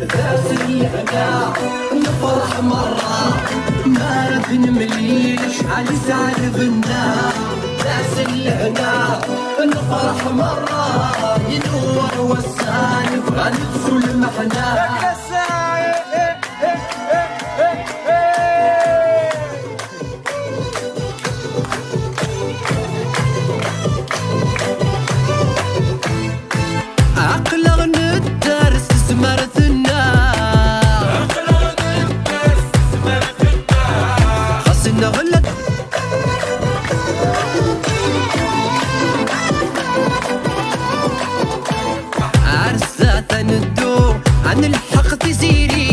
ثاسينا نفرح مرة ما بنمليش على زعل بنا. ثاسينا نفرح مرة ينور والسالف غنفسو المحنا. عقلغ ندرس سمرتنا خاصنا غلط عرسات ندو عن الحق تسيري